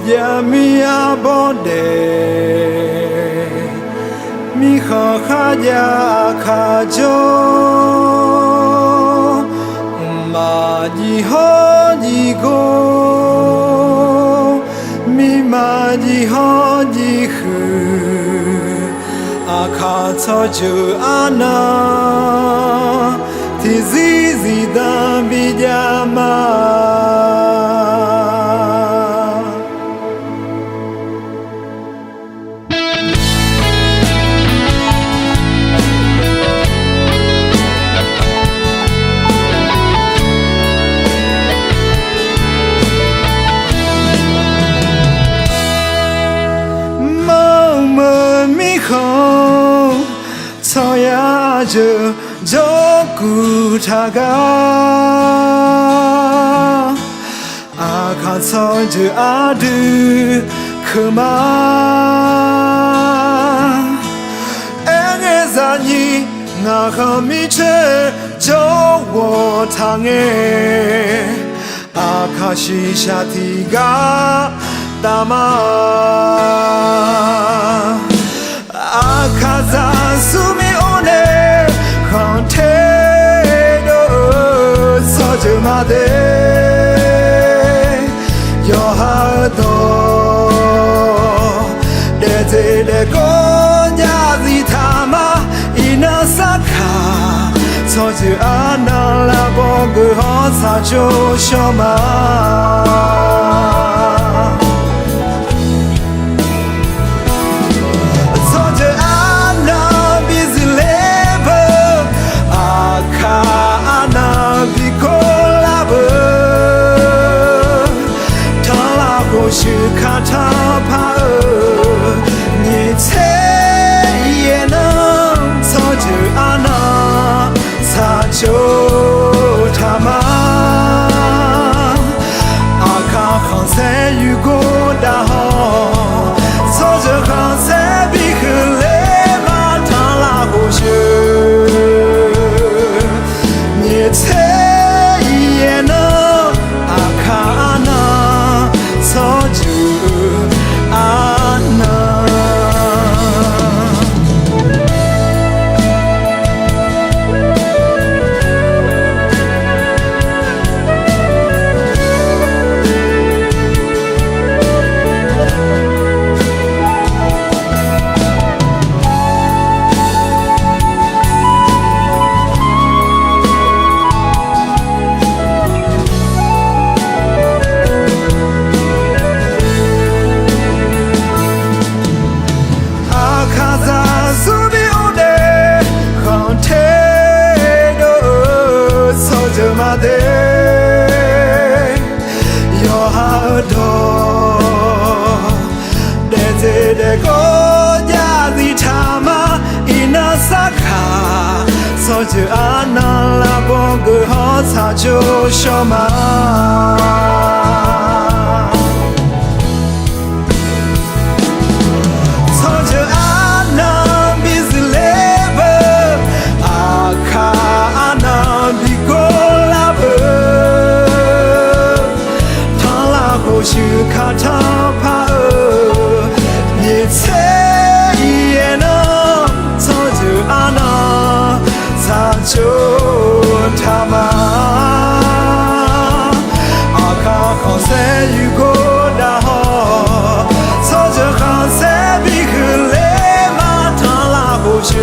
Yamia bonde Miha khaja khajo Maji hoji go Mi maji hoji khu Akha choju ana Tizizi dambi jama 저야저 저구타가 아가서 저 아들 그만 앵에사니 나가 미쳐 저워 당해 아카시샤티가 담아 아카자 숨이 오네 컨테이너 서즈마데 여하도 내제레 꼬냐지 타마 이나사카 서즈 아날라보 그 허사조 셔마是卡塔帕尔，你才也能操着阿那擦就他妈，阿卡航赛雨过大好，操着航赛比克雷马塔拉胡须，你才也能阿卡那。서주 않아 서주 아날라보 그 허사조 셔마 서주 아나 비슬레버 아카 아나 비골라버 탈라고 슈카타파어 니체이에는 서주 아나 사조 타마 아카 컨세 유고 다호 서저 컨세 비클레 마탈라 호슈